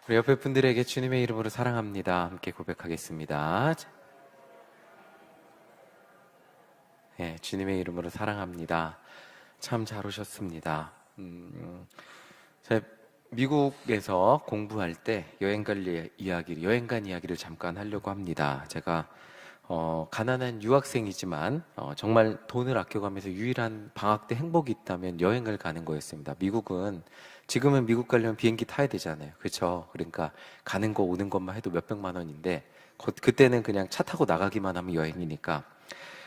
우리 옆에 분들에게 주님의 이름으로 사랑합니다. 함께 고백하겠습니다. 네, 주님의 이름으로 사랑합니다. 참 잘 오셨습니다. 제가 미국에서 공부할 때 여행 간 이야기를 잠깐 하려고 합니다. 제가 가난한 유학생이지만 정말 돈을 아껴가면서 유일한 방학 때 행복이 있다면 여행을 가는 거였습니다. 미국은 지금은 미국 가려면 비행기 타야 되잖아요. 그렇죠? 그러니까 가는 거 오는 것만 해도 몇백만 원인데 그때는 그냥 차 타고 나가기만 하면 여행이니까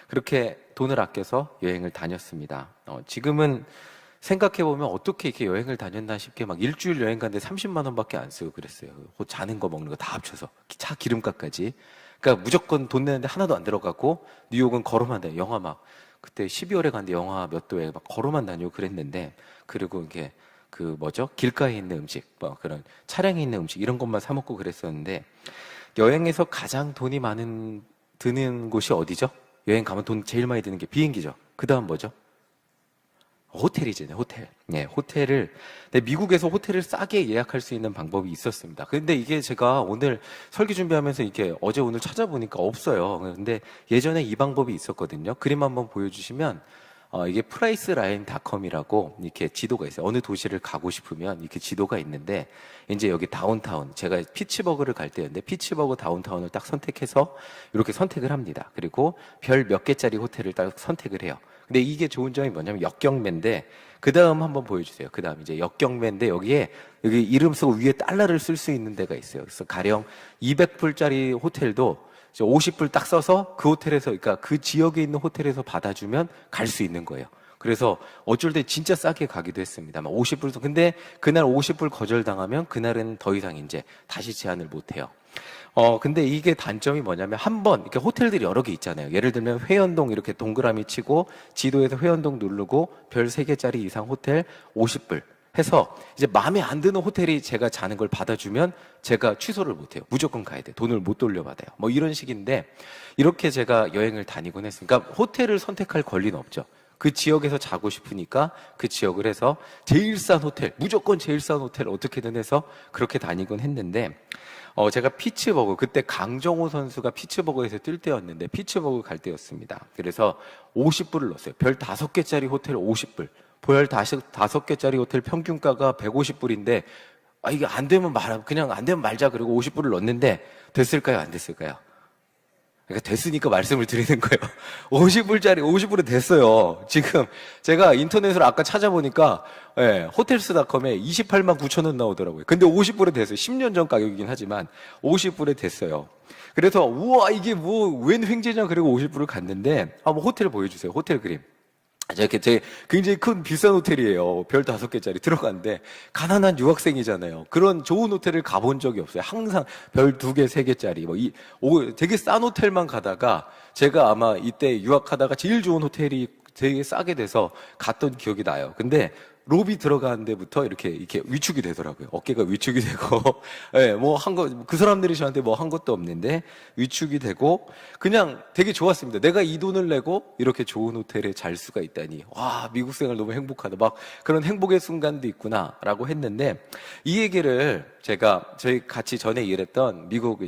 그렇게 돈을 아껴서 여행을 다녔습니다. 지금은 생각해보면 어떻게 이렇게 여행을 다녔나 싶게 막 일주일 여행 갔는데 30만 원밖에 안 쓰고 그랬어요. 자는 거 먹는 거 다 합쳐서 차 기름값까지. 그러니까 무조건 돈 내는데 하나도 안 들어가고 뉴욕은 걸어만 다녀요. 영하 막 그때 12월에 갔는데 영하 몇 도에 막 걸어만 다니고 그랬는데 그리고 이게 길가에 있는 음식 뭐 그런 차량에 있는 음식 이런 것만 사 먹고 그랬었는데 여행에서 가장 돈이 많은 드는 곳이 어디죠? 여행 가면 돈 제일 많이 드는 게 비행기죠. 그 다음 뭐죠? 호텔이잖아요, 호텔. 네, 호텔을. 근데 미국에서 호텔을 싸게 예약할 수 있는 방법이 있었습니다. 근데 이게 제가 오늘 설교 준비하면서 이게 어제 오늘 찾아보니까 없어요. 근데 예전에 이 방법이 있었거든요. 그림 한번 보여주시면, 이게 priceline.com이라고 이렇게 지도가 있어요. 어느 도시를 가고 싶으면 이렇게 지도가 있는데, 이제 여기 다운타운, 제가 피츠버그를 갈 때였는데, 피츠버그 다운타운을 딱 선택해서 이렇게 선택을 합니다. 그리고 별 몇 개짜리 호텔을 딱 선택을 해요. 근데 이게 좋은 점이 뭐냐면 역경매인데 그 다음 한번 보여주세요. 그 다음 이제 역경매인데 여기 이름 쓰고 위에 달러를 쓸 수 있는 데가 있어요. 그래서 가령 200불짜리 호텔도 50불 딱 써서 그 호텔에서 그러니까 그 지역에 있는 호텔에서 받아주면 갈 수 있는 거예요. 그래서 어쩔 때 진짜 싸게 가기도 했습니다. 50불 근데 그날 50불 거절당하면 그날은 더 이상 이제 다시 제한을 못 해요. 근데 이게 단점이 뭐냐면 한 번, 이렇게 호텔들이 여러 개 있잖아요. 예를 들면 회원동 이렇게 동그라미 치고 지도에서 회원동 누르고 별 3개짜리 이상 호텔 50불 해서 이제 마음에 안 드는 호텔이 제가 자는 걸 받아주면 제가 취소를 못 해요. 무조건 가야 돼. 돈을 못 돌려받아요. 뭐 이런 식인데 이렇게 제가 여행을 다니곤 했으니까 호텔을 선택할 권리는 없죠. 그 지역에서 자고 싶으니까 그 지역을 해서 제일 싼 호텔, 무조건 제일 싼 호텔 어떻게든 해서 그렇게 다니곤 했는데 제가 피츠버그, 그때 강정호 선수가 피츠버그에서 뛸 때였는데 피츠버그 갈 때였습니다. 그래서 50불을 넣었어요. 별 5개짜리 호텔 50불. 별 5개짜리 호텔 평균가가 150불인데 이게 안 되면 그냥 안 되면 말자 그리고 50불을 넣었는데 됐을까요? 안 됐을까요? 그러니까 됐으니까 말씀을 드리는 거예요. 50불은 됐어요. 지금 제가 인터넷으로 아까 찾아보니까 호텔스닷컴에 28만 9천 원 나오더라고요. 근데 50불에 됐어요. 10년 전 가격이긴 하지만 50불에 됐어요. 그래서 우와 이게 웬 횡재냐 그리고 50불을 갔는데 한번 호텔 보여주세요. 호텔 그림. 되게 굉장히 큰 비싼 호텔이에요. 별 5개짜리 들어갔는데 가난한 유학생이잖아요. 그런 좋은 호텔을 가본 적이 없어요. 항상 별 2개, 3개짜리 되게 싼 호텔만 가다가 제가 아마 이때 유학하다가 제일 좋은 호텔이 되게 싸게 돼서 갔던 기억이 나요. 근데 로비 들어가는 데부터 이렇게 위축이 되더라고요. 어깨가 위축이 되고, 그 사람들이 저한테 뭐 한 것도 없는데 위축이 되고, 그냥 되게 좋았습니다. 내가 이 돈을 내고 이렇게 좋은 호텔에 잘 수가 있다니. 와, 미국 생활 너무 행복하다. 막 그런 행복의 순간도 있구나라고 했는데, 이 얘기를 저희 같이 전에 일했던 미국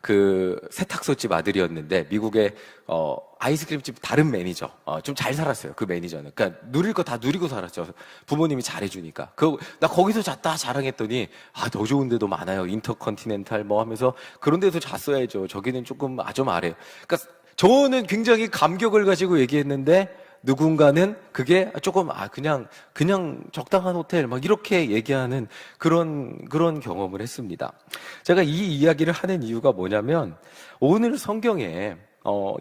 그 세탁소집 아들이었는데 미국의 아이스크림집 다른 매니저 좀 잘 살았어요. 그 매니저는 그러니까 누릴 거 다 누리고 살았죠. 부모님이 잘해주니까. 나 거기서 잤다 자랑했더니 더 좋은 데도 많아요. 인터컨티넨탈 뭐 하면서 그런 데서 잤어야죠. 저기는 조금 좀 아래요. 그러니까 저는 굉장히 감격을 가지고 얘기했는데 누군가는 그게 조금 그냥 적당한 호텔 막 이렇게 얘기하는 그런 경험을 했습니다. 제가 이 이야기를 하는 이유가 뭐냐면 오늘 성경에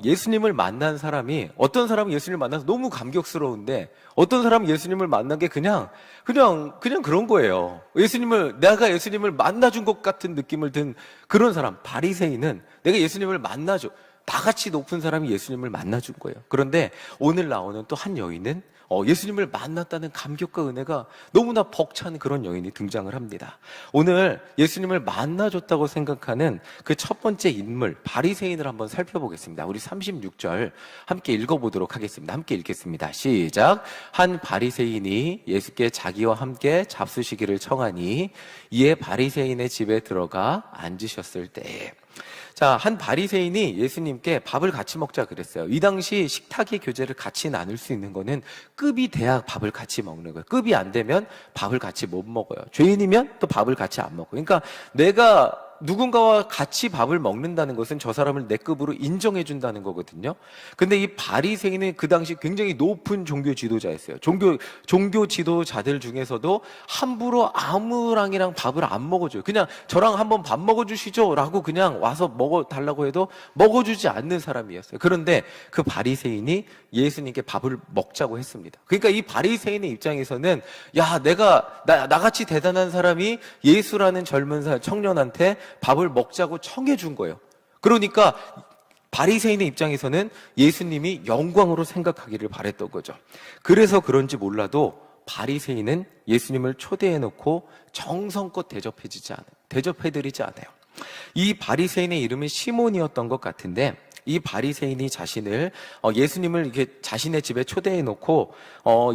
예수님을 만난 사람이 어떤 사람은 예수님을 만나서 너무 감격스러운데 어떤 사람은 예수님을 만난 게 그냥 그런 거예요. 내가 예수님을 만나준 것 같은 느낌을 든 그런 사람. 바리새인은 내가 예수님을 만나줘. 나같이 높은 사람이 예수님을 만나준 거예요. 그런데 오늘 나오는 또 한 여인은 예수님을 만났다는 감격과 은혜가 너무나 벅찬 그런 여인이 등장을 합니다. 오늘 예수님을 만나줬다고 생각하는 그 첫 번째 인물 바리새인을 한번 살펴보겠습니다. 우리 36절 함께 읽어보도록 하겠습니다. 함께 읽겠습니다. 시작. 한 바리새인이 예수께 자기와 함께 잡수시기를 청하니 이에 바리새인의 집에 들어가 앉으셨을 때에, 자, 한 바리새인이 예수님께 밥을 같이 먹자 그랬어요. 이 당시 식탁의 교제를 같이 나눌 수 있는 거는 급이 돼야 밥을 같이 먹는 거예요. 급이 안 되면 밥을 같이 못 먹어요. 죄인이면 또 밥을 같이 안 먹어요. 그러니까 내가 누군가와 같이 밥을 먹는다는 것은 저 사람을 내 급으로 인정해 준다는 거거든요. 근데 이 바리새인은 그 당시 굉장히 높은 종교 지도자였어요. 종교 지도자들 중에서도 함부로 아무랑이랑 밥을 안 먹어줘요. 그냥 저랑 한번 밥 먹어주시죠 라고 그냥 와서 먹어달라고 해도 먹어주지 않는 사람이었어요. 그런데 그 바리새인이 예수님께 밥을 먹자고 했습니다. 그러니까 이 바리새인의 입장에서는 야, 내가 나같이 대단한 사람이 예수라는 젊은 청년한테 밥을 먹자고 청해 준 거예요. 그러니까 바리새인의 입장에서는 예수님이 영광으로 생각하기를 바랬던 거죠. 그래서 그런지 몰라도 바리새인은 예수님을 초대해 놓고 정성껏 대접해드리지 않아요. 이 바리새인의 이름은 시몬이었던 것 같은데, 이 바리새인이 자신을 예수님을 이렇게 자신의 집에 초대해 놓고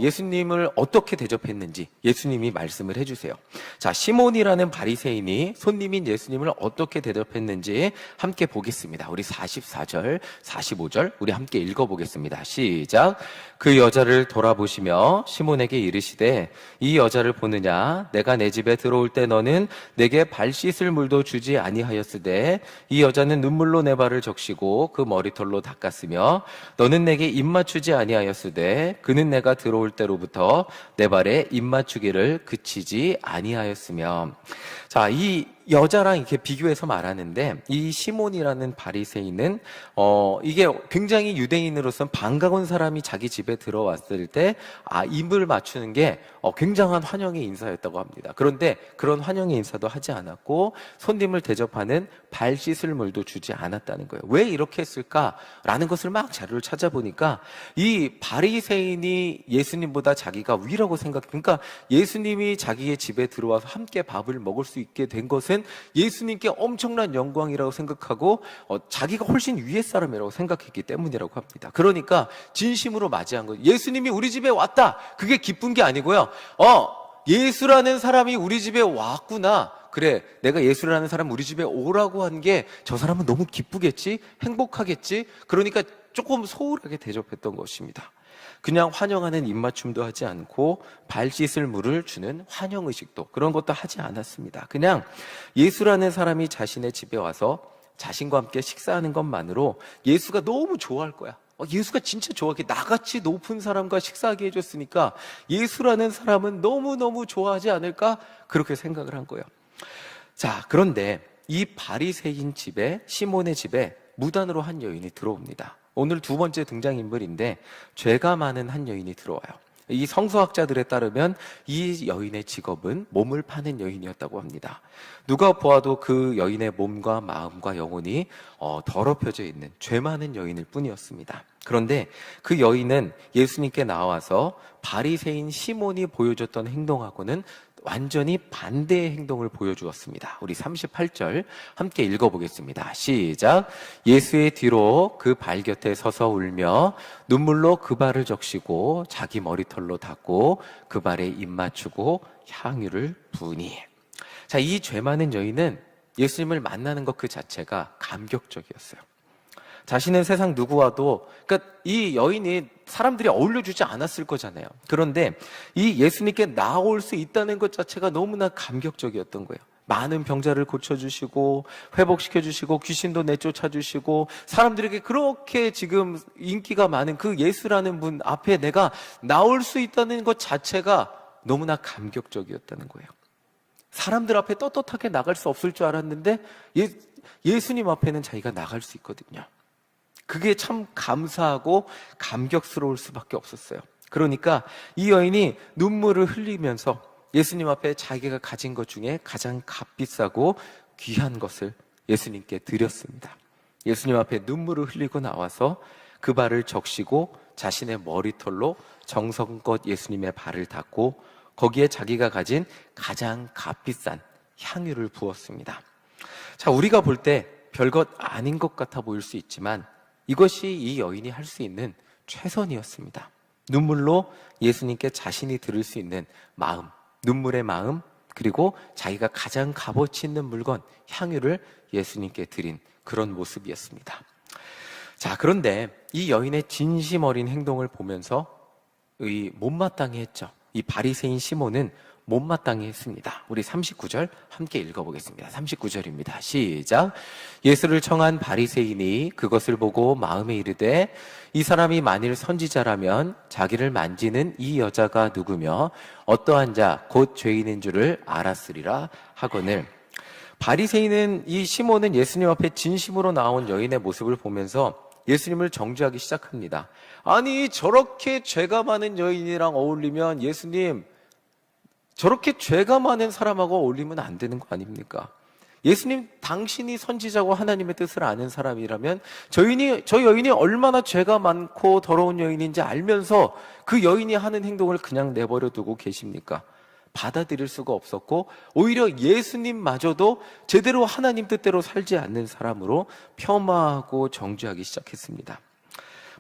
예수님을 어떻게 대접했는지 예수님이 말씀을 해주세요. 자, 시몬이라는 바리새인이 손님인 예수님을 어떻게 대접했는지 함께 보겠습니다. 우리 44절, 45절 우리 함께 읽어보겠습니다. 시작. 그 여자를 돌아보시며 시몬에게 이르시되 이 여자를 보느냐? 내가 내 집에 들어올 때 너는 내게 발 씻을 물도 주지 아니하였으되 이 여자는 눈물로 내 발을 적시고 그 머리털로 닦았으며 너는 내게 입 맞추지 아니하였으되 그는 내가 들어올 때로부터 내 발에 입 맞추기를 그치지 아니하였으며. 자, 이 여자랑 이렇게 비교해서 말하는데, 이 시몬이라는 바리새인은 이게 굉장히 유대인으로서는 반가운 사람이 자기 집에 들어왔을 때 입을 맞추는 게 굉장한 환영의 인사였다고 합니다. 그런데 그런 환영의 인사도 하지 않았고 손님을 대접하는 발 씻을 물도 주지 않았다는 거예요. 왜 이렇게 했을까라는 것을 막 자료를 찾아보니까 이 바리새인이 예수님보다 자기가 위라고 그러니까 예수님이 자기의 집에 들어와서 함께 밥을 먹을 수 있게 된 것은 예수님께 엄청난 영광이라고 생각하고 자기가 훨씬 위의 사람이라고 생각했기 때문이라고 합니다. 그러니까 진심으로 맞이한 거예요. 예수님이 우리 집에 왔다, 그게 기쁜 게 아니고요. 예수라는 사람이 우리 집에 왔구나, 그래, 내가 예수라는 사람 우리 집에 오라고 한 게 저 사람은 너무 기쁘겠지, 행복하겠지, 그러니까 조금 소홀하게 대접했던 것입니다. 그냥 환영하는 입맞춤도 하지 않고 발 씻을 물을 주는 환영의식도, 그런 것도 하지 않았습니다. 그냥 예수라는 사람이 자신의 집에 와서 자신과 함께 식사하는 것만으로 예수가 너무 좋아할 거야. 예수가 진짜 좋아하게, 나같이 높은 사람과 식사하게 해줬으니까 예수라는 사람은 너무너무 좋아하지 않을까, 그렇게 생각을 한 거예요. 자, 그런데 이 바리새인 집에, 시몬의 집에 무단으로 한 여인이 들어옵니다. 오늘 두 번째 등장인물인데 죄가 많은 한 여인이 들어와요. 이 성서학자들에 따르면 이 여인의 직업은 몸을 파는 여인이었다고 합니다. 누가 보아도 그 여인의 몸과 마음과 영혼이 더럽혀져 있는 죄 많은 여인일 뿐이었습니다. 그런데 그 여인은 예수님께 나와서 바리새인 시몬이 보여줬던 행동하고는 완전히 반대의 행동을 보여주었습니다. 우리 38절 함께 읽어보겠습니다. 시작. 예수의 뒤로 그 발 곁에 서서 울며 눈물로 그 발을 적시고 자기 머리털로 닦고 그 발에 입 맞추고 향유를 부으니. 자, 이 죄 많은 여인은 예수님을 만나는 것 그 자체가 감격적이었어요. 자신은 세상 누구와도, 그러니까 이 여인이 사람들이 어울려주지 않았을 거잖아요. 그런데 이 예수님께 나올 수 있다는 것 자체가 너무나 감격적이었던 거예요. 많은 병자를 고쳐주시고 회복시켜주시고 귀신도 내쫓아주시고 사람들에게 그렇게 지금 인기가 많은 그 예수라는 분 앞에 내가 나올 수 있다는 것 자체가 너무나 감격적이었다는 거예요. 사람들 앞에 떳떳하게 나갈 수 없을 줄 알았는데 예수님 앞에는 자기가 나갈 수 있거든요. 그게 참 감사하고 감격스러울 수밖에 없었어요. 그러니까 이 여인이 눈물을 흘리면서 예수님 앞에 자기가 가진 것 중에 가장 값비싸고 귀한 것을 예수님께 드렸습니다. 예수님 앞에 눈물을 흘리고 나와서 그 발을 적시고 자신의 머리털로 정성껏 예수님의 발을 닦고 거기에 자기가 가진 가장 값비싼 향유를 부었습니다. 자, 우리가 볼 때 별것 아닌 것 같아 보일 수 있지만 이것이 이 여인이 할 수 있는 최선이었습니다. 눈물로 예수님께 자신이 들을 수 있는 마음, 눈물의 마음, 그리고 자기가 가장 값어치 있는 물건, 향유를 예수님께 드린 그런 모습이었습니다. 자, 그런데 이 여인의 진심 어린 행동을 보면서 못마땅해 했죠. 이 바리새인 시몬은 못마땅해 했습니다. 우리 39절 함께 읽어보겠습니다. 39절입니다. 시작. 예수를 청한 바리새인이 그것을 보고 마음에 이르되 이 사람이 만일 선지자라면 자기를 만지는 이 여자가 누구며 어떠한 자 곧 죄인인 줄을 알았으리라 하거늘. 바리새인은 이 시몬은 예수님 앞에 진심으로 나온 여인의 모습을 보면서 예수님을 정죄하기 시작합니다. 아니, 저렇게 죄가 많은 여인이랑 어울리면 예수님, 저렇게 죄가 많은 사람하고 어울리면 안 되는 거 아닙니까? 예수님, 당신이 선지자고 하나님의 뜻을 아는 사람이라면 저 여인이 얼마나 죄가 많고 더러운 여인인지 알면서 그 여인이 하는 행동을 그냥 내버려 두고 계십니까? 받아들일 수가 없었고 오히려 예수님마저도 제대로 하나님 뜻대로 살지 않는 사람으로 폄하하고 정죄하기 시작했습니다.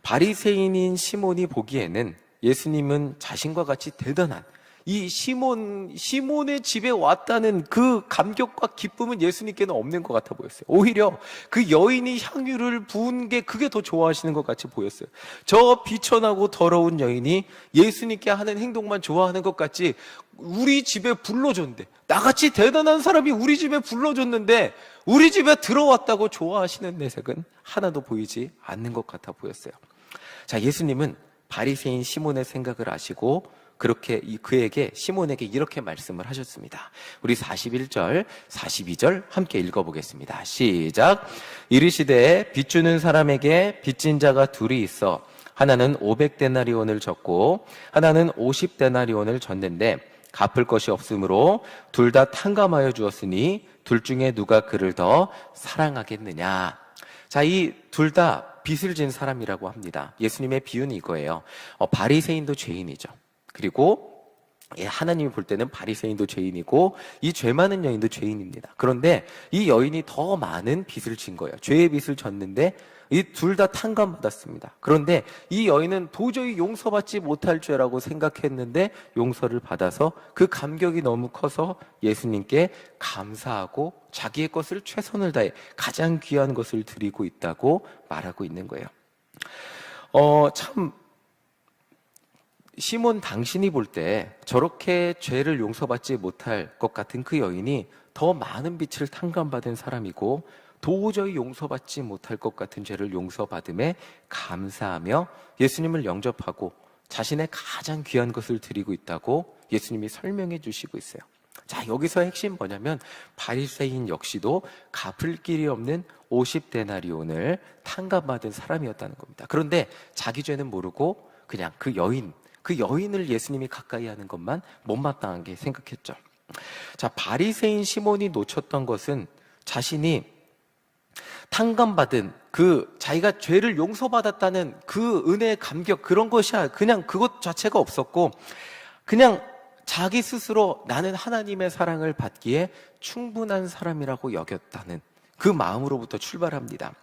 바리새인인 시몬이 보기에는 예수님은 자신과 같이 대단한 이 시몬의 집에 왔다는 그 감격과 기쁨은 예수님께는 없는 것 같아 보였어요. 오히려 그 여인이 향유를 부은 게 그게 더 좋아하시는 것 같이 보였어요. 저 비천하고 더러운 여인이 예수님께 하는 행동만 좋아하는 것 같지 우리 집에 불러줬는데, 나같이 대단한 사람이 우리 집에 불러줬는데 우리 집에 들어왔다고 좋아하시는 내색은 하나도 보이지 않는 것 같아 보였어요. 자, 예수님은 바리새인 시몬의 생각을 아시고 그렇게 그에게 시몬에게 이렇게 말씀을 하셨습니다. 우리 41절, 42절 함께 읽어보겠습니다. 시작. 이르시되 빚주는 사람에게 빚진 자가 둘이 있어 하나는 500데나리온을 졌고 하나는 50데나리온을 졌는데 갚을 것이 없으므로 둘 다 탕감하여 주었으니 둘 중에 누가 그를 더 사랑하겠느냐. 자, 이 둘 다 빚을 진 사람이라고 합니다. 예수님의 비유는 이거예요. 바리새인도 죄인이죠. 그리고 하나님이 볼 때는 바리새인도 죄인이고 이 죄 많은 여인도 죄인입니다. 그런데 이 여인이 더 많은 빚을 진 거예요. 죄의 빚을 졌는데 이 둘 다 탕감받았습니다. 그런데 이 여인은 도저히 용서받지 못할 죄라고 생각했는데 용서를 받아서 그 감격이 너무 커서 예수님께 감사하고 자기의 것을 최선을 다해 가장 귀한 것을 드리고 있다고 말하고 있는 거예요. 참 시몬 당신이 볼 때 저렇게 죄를 용서받지 못할 것 같은 그 여인이 더 많은 빚을 탕감받은 사람이고 도저히 용서받지 못할 것 같은 죄를 용서받음에 감사하며 예수님을 영접하고 자신의 가장 귀한 것을 드리고 있다고 예수님이 설명해 주시고 있어요. 자, 여기서 핵심 뭐냐면 바리새인 역시도 갚을 길이 없는 50데나리온을 탕감받은 사람이었다는 겁니다. 그런데 자기 죄는 모르고 그냥 그 여인을 예수님이 가까이 하는 것만 못마땅하게 생각했죠. 자, 바리새인 시몬이 놓쳤던 것은 자신이 탕감받은 자기가 죄를 용서받았다는 그 은혜의 감격, 그런 것이 그냥 그것 자체가 없었고 그냥 자기 스스로 나는 하나님의 사랑을 받기에 충분한 사람이라고 여겼다는 그 마음으로부터 출발합니다.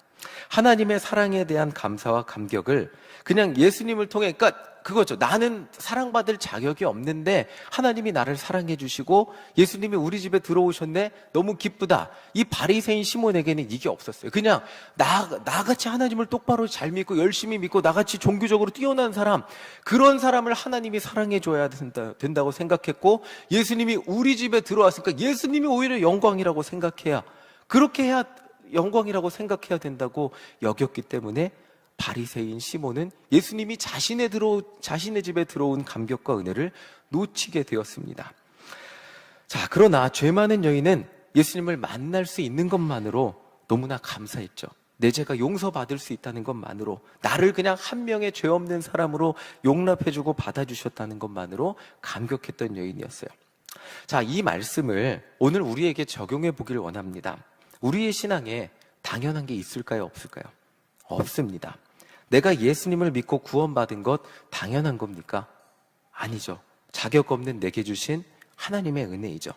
하나님의 사랑에 대한 감사와 감격을 그냥 예수님을 통해, 그러니까 그거죠. 나는 사랑받을 자격이 없는데 하나님이 나를 사랑해 주시고 예수님이 우리 집에 들어오셨네, 너무 기쁘다. 이 바리새인 시몬에게는 이게 없었어요. 그냥 나같이 하나님을 똑바로 잘 믿고 열심히 믿고 나같이 종교적으로 뛰어난 사람, 그런 사람을 하나님이 사랑해 줘야 된다고 생각했고 예수님이 우리 집에 들어왔으니까 예수님이 오히려 영광이라고 생각해야, 그렇게 해야 영광이라고 생각해야 된다고 여겼기 때문에 바리새인 시몬은 예수님이 자신의 집에 들어온 감격과 은혜를 놓치게 되었습니다. 자, 그러나 죄 많은 여인은 예수님을 만날 수 있는 것만으로 너무나 감사했죠. 내 죄가 용서받을 수 있다는 것만으로, 나를 그냥 한 명의 죄 없는 사람으로 용납해주고 받아주셨다는 것만으로 감격했던 여인이었어요. 자, 이 말씀을 오늘 우리에게 적용해 보길 원합니다. 우리의 신앙에 당연한 게 있을까요? 없을까요? 없습니다. 내가 예수님을 믿고 구원받은 것 당연한 겁니까? 아니죠. 자격 없는 내게 주신 하나님의 은혜이죠.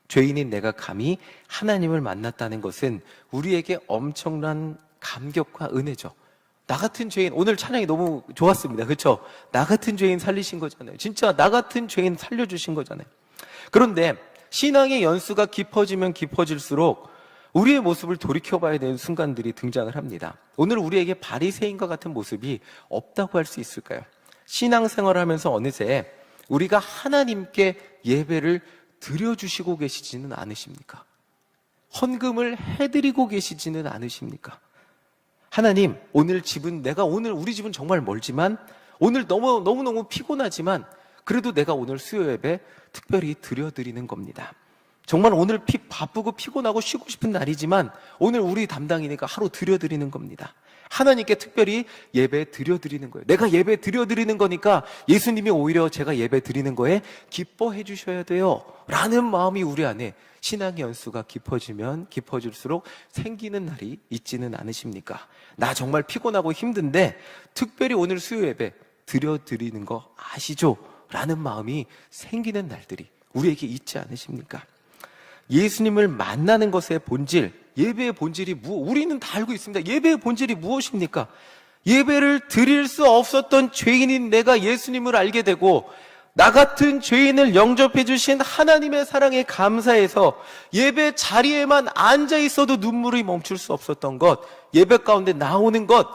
죄인인 내가 감히 하나님을 만났다는 것은 우리에게 엄청난 감격과 은혜죠. 나 같은 죄인, 오늘 찬양이 너무 좋았습니다. 그렇죠? 나 같은 죄인 살리신 거잖아요. 진짜 나 같은 죄인 살려주신 거잖아요. 그런데 신앙의 연수가 깊어지면 깊어질수록 우리의 모습을 돌이켜봐야 되는 순간들이 등장을 합니다. 오늘 우리에게 바리새인과 같은 모습이 없다고 할 수 있을까요? 신앙생활을 하면서 어느새 우리가 하나님께 예배를 드려주시고 계시지는 않으십니까? 헌금을 해드리고 계시지는 않으십니까? 하나님, 오늘 집은 우리 집은 정말 멀지만 오늘 너무너무 피곤하지만 그래도 내가 오늘 수요 예배 특별히 드려드리는 겁니다. 정말 오늘 바쁘고 피곤하고 쉬고 싶은 날이지만 오늘 우리 담당이니까 하루 드려드리는 겁니다. 하나님께 특별히 예배 드려드리는 거예요. 내가 예배 드려드리는 거니까 예수님이 오히려 제가 예배 드리는 거에 기뻐해 주셔야 돼요 라는 마음이 우리 안에 신앙의 연수가 깊어지면 깊어질수록 생기는 날이 있지는 않으십니까? 나 정말 피곤하고 힘든데 특별히 오늘 수요 예배 드려드리는 거 아시죠? 라는 마음이 생기는 날들이 우리에게 있지 않으십니까? 예수님을 만나는 것의 본질, 예배의 본질이 우리는 다 알고 있습니다. 예배의 본질이 무엇입니까? 예배를 드릴 수 없었던 죄인인 내가 예수님을 알게 되고 나 같은 죄인을 영접해 주신 하나님의 사랑에 감사해서 예배 자리에만 앉아 있어도 눈물이 멈출 수 없었던 것, 예배 가운데 나오는 것,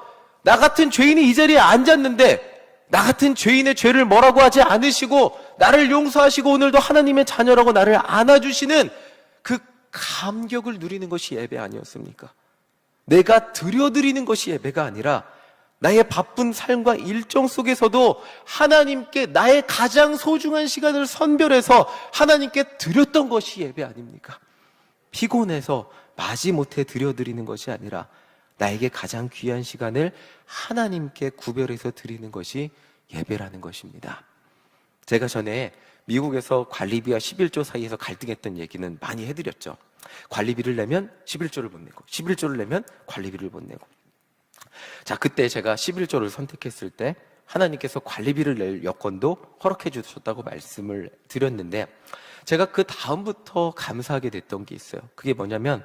나 같은 죄인이 이 자리에 앉았는데 나 같은 죄인의 죄를 뭐라고 하지 않으시고 나를 용서하시고 오늘도 하나님의 자녀라고 나를 안아주시는 그 감격을 누리는 것이 예배 아니었습니까? 내가 드려드리는 것이 예배가 아니라 나의 바쁜 삶과 일정 속에서도 하나님께 나의 가장 소중한 시간을 선별해서 하나님께 드렸던 것이 예배 아닙니까? 피곤해서 마지못해 드려드리는 것이 아니라 나에게 가장 귀한 시간을 하나님께 구별해서 드리는 것이 예배라는 것입니다. 제가 전에 미국에서 관리비와 11조 사이에서 갈등했던 얘기는 많이 해드렸죠. 관리비를 내면 11조를 못 내고 11조를 내면 관리비를 못 내고. 자, 그때 제가 11조를 선택했을 때 하나님께서 관리비를 낼 여건도 허락해 주셨다고 말씀을 드렸는데 제가 그 다음부터 감사하게 됐던 게 있어요. 그게 뭐냐면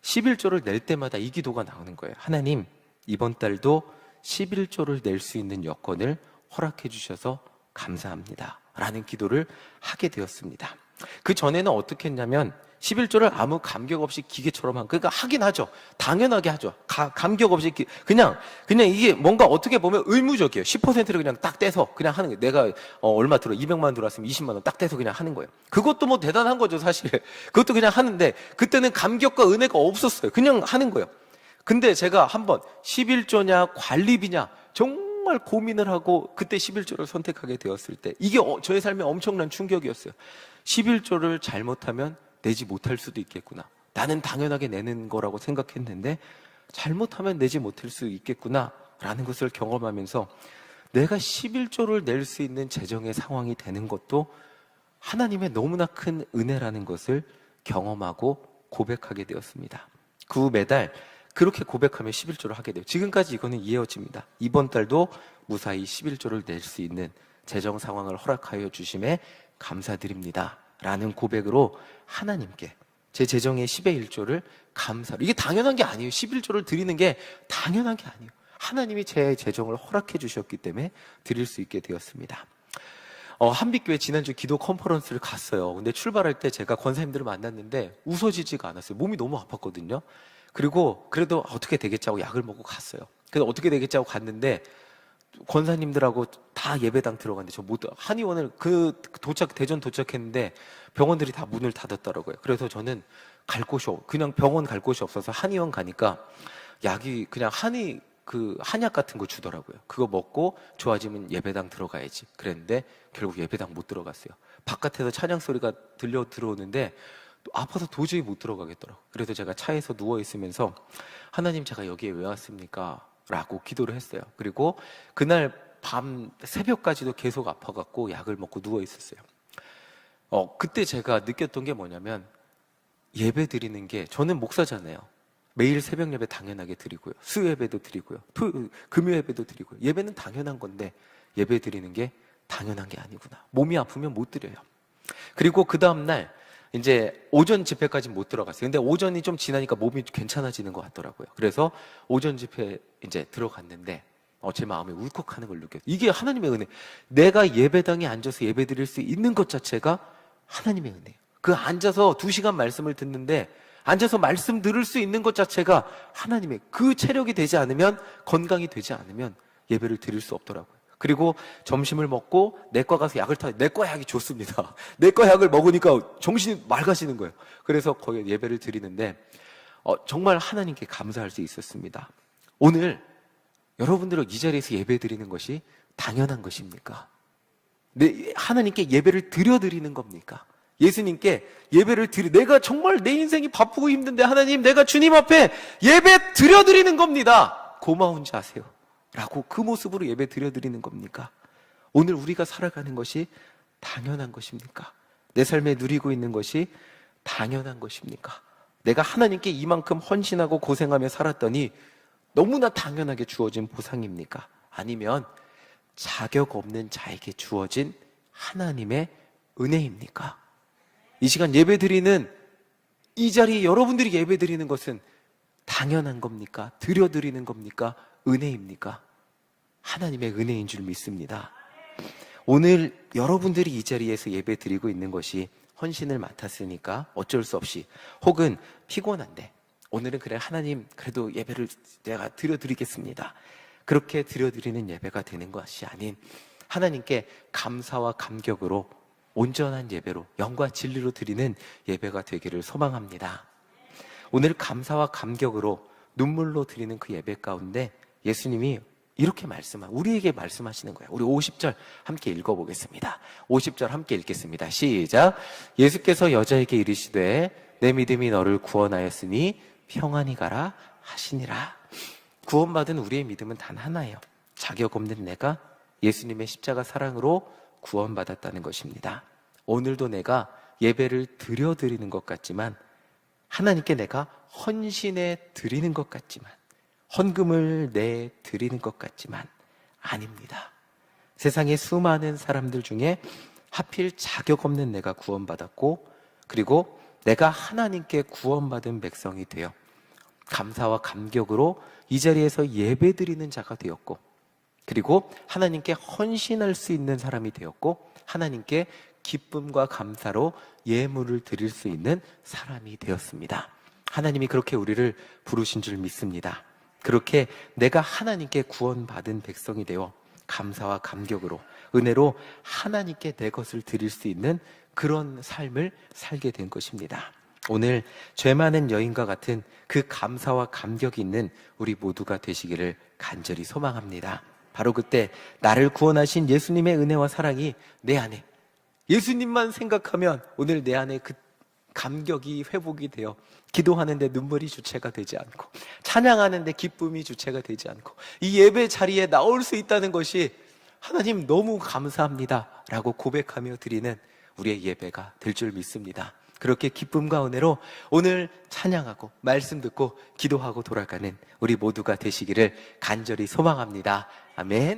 11조를 낼 때마다 이 기도가 나오는 거예요. 하나님, 이번 달도 11조를 낼 수 있는 여건을 허락해 주셔서 감사합니다 라는 기도를 하게 되었습니다. 그 전에는 어떻게 했냐면 11조를 아무 감격 없이 기계처럼 그러니까 하긴 하죠. 당연하게 하죠. 감격 없이 그냥 이게 뭔가 어떻게 보면 의무적이에요. 10%를 그냥 딱 떼서 그냥 하는 거예요. 내가 얼마 들어 200만 원 들어왔으면 20만 원 딱 떼서 그냥 하는 거예요. 그것도 뭐 대단한 거죠, 사실. 그것도 그냥 하는데 그때는 감격과 은혜가 없었어요. 그냥 하는 거예요. 근데 제가 한번 11조냐 관리비냐 정말 고민을 하고 그때 11조를 선택하게 되었을 때 이게 저의 삶에 엄청난 충격이었어요. 11조를 잘못하면 내지 못할 수도 있겠구나. 나는 당연하게 내는 거라고 생각했는데 잘못하면 내지 못할 수 있겠구나 라는 것을 경험하면서 내가 11조를 낼 수 있는 재정의 상황이 되는 것도 하나님의 너무나 큰 은혜라는 것을 경험하고 고백하게 되었습니다. 그 후 매달 그렇게 고백하며 11조를 하게 돼요. 지금까지 이거는 이어집니다. 이번 달도 무사히 11조를 낼 수 있는 재정 상황을 허락하여 주심에 감사드립니다 라는 고백으로 하나님께 제 재정의 10의 1조를 감사로, 이게 당연한 게 아니에요. 11조를 드리는 게 당연한 게 아니에요. 하나님이 제 재정을 허락해 주셨기 때문에 드릴 수 있게 되었습니다. 한빛교회 지난주 기도 컨퍼런스를 갔어요. 근데 출발할 때 제가 권사님들을 만났는데 웃어지지가 않았어요. 몸이 너무 아팠거든요. 그리고 그래도 어떻게 되겠지 하고 약을 먹고 갔어요. 그래서 어떻게 되겠지 하고 갔는데 권사님들하고 다 예배당 들어갔는데 저 못, 한의원을 대전 도착했는데 병원들이 다 문을 닫았더라고요. 그래서 저는 그냥 병원 갈 곳이 없어서 한의원 가니까 약이 그냥 한약 같은 거 주더라고요. 그거 먹고 좋아지면 예배당 들어가야지 그랬는데 결국 예배당 못 들어갔어요. 바깥에서 찬양 소리가 들어오는데 아파서 도저히 못 들어가겠더라고요. 그래서 제가 차에서 누워있으면서 하나님, 제가 여기에 왜 왔습니까? 라고 기도를 했어요. 그리고 그날 밤 새벽까지도 계속 아파갖고 약을 먹고 누워있었어요. 그때 제가 느꼈던 게 뭐냐면 예배 드리는 게, 저는 목사잖아요. 매일 새벽 예배 당연하게 드리고요. 수요 예배도 드리고요. 금요 예배도 드리고요. 예배는 당연한 건데 예배 드리는 게 당연한 게 아니구나. 몸이 아프면 못 드려요. 그리고 그 다음날 이제 오전 집회까지 못 들어갔어요. 근데 오전이 좀 지나니까 몸이 괜찮아지는 것 같더라고요. 그래서 오전 집회 이제 들어갔는데 제 마음에 울컥하는 걸 느꼈어요. 이게 하나님의 은혜. 내가 예배당에 앉아서 예배 드릴 수 있는 것 자체가 하나님의 은혜예요. 그 앉아서 2시간 말씀을 듣는데 앉아서 말씀 들을 수 있는 것 자체가 하나님의, 그 체력이 되지 않으면, 건강이 되지 않으면 예배를 드릴 수 없더라고요. 그리고 점심을 먹고 내과 가서 약을 내과 약이 좋습니다. 내과 약을 먹으니까 정신이 맑아지는 거예요. 그래서 거기 예배를 드리는데 정말 하나님께 감사할 수 있었습니다. 오늘 여러분들은 이 자리에서 예배 드리는 것이 당연한 것입니까? 하나님께 예배를 드리는 겁니까? 예수님께 예배를 내가 정말 내 인생이 바쁘고 힘든데 하나님, 내가 주님 앞에 예배 드리는 겁니다. 고마운지 아세요? 라고 그 모습으로 예배 드리는 겁니까? 오늘 우리가 살아가는 것이 당연한 것입니까? 내 삶에 누리고 있는 것이 당연한 것입니까? 내가 하나님께 이만큼 헌신하고 고생하며 살았더니 너무나 당연하게 주어진 보상입니까? 아니면 자격 없는 자에게 주어진 하나님의 은혜입니까? 이 시간 예배 드리는 이 자리에 여러분들이 예배 드리는 것은 당연한 겁니까? 드리는 겁니까? 은혜입니까? 하나님의 은혜인 줄 믿습니다. 오늘 여러분들이 이 자리에서 예배 드리고 있는 것이 헌신을 맡았으니까 어쩔 수 없이, 혹은 피곤한데 오늘은 그래 하나님 그래도 예배를 내가 드리겠습니다. 그렇게 드리는 예배가 되는 것이 아닌 하나님께 감사와 감격으로 온전한 예배로, 영과 진리로 드리는 예배가 되기를 소망합니다. 오늘 감사와 감격으로 눈물로 드리는 그 예배 가운데 예수님이 이렇게 우리에게 말씀하시는 거예요. 우리 50절 함께 읽어보겠습니다. 50절 함께 읽겠습니다. 시작. 예수께서 여자에게 이르시되 내 믿음이 너를 구원하였으니 평안히 가라 하시니라. 구원받은 우리의 믿음은 단 하나예요. 자격 없는 내가 예수님의 십자가 사랑으로 구원받았다는 것입니다. 오늘도 내가 예배를 드리는 것 같지만, 하나님께 내가 헌신해 드리는 것 같지만, 헌금을 내 드리는 것 같지만 아닙니다. 세상의 수많은 사람들 중에 하필 자격 없는 내가 구원받았고, 그리고 내가 하나님께 구원받은 백성이 되어 감사와 감격으로 이 자리에서 예배 드리는 자가 되었고, 그리고 하나님께 헌신할 수 있는 사람이 되었고, 하나님께 기쁨과 감사로 예물을 드릴 수 있는 사람이 되었습니다. 하나님이 그렇게 우리를 부르신 줄 믿습니다. 그렇게 내가 하나님께 구원받은 백성이 되어 감사와 감격으로, 은혜로 하나님께 내 것을 드릴 수 있는 그런 삶을 살게 된 것입니다. 오늘 죄 많은 여인과 같은 그 감사와 감격이 있는 우리 모두가 되시기를 간절히 소망합니다. 바로 그때 나를 구원하신 예수님의 은혜와 사랑이 내 안에, 예수님만 생각하면 오늘 내 안에 그 감격이 회복이 되어 기도하는데 눈물이 주체가 되지 않고, 찬양하는데 기쁨이 주체가 되지 않고, 이 예배 자리에 나올 수 있다는 것이 하나님 너무 감사합니다 라고 고백하며 드리는 우리의 예배가 될 줄 믿습니다. 그렇게 기쁨과 은혜로 오늘 찬양하고 말씀 듣고 기도하고 돌아가는 우리 모두가 되시기를 간절히 소망합니다. 아멘.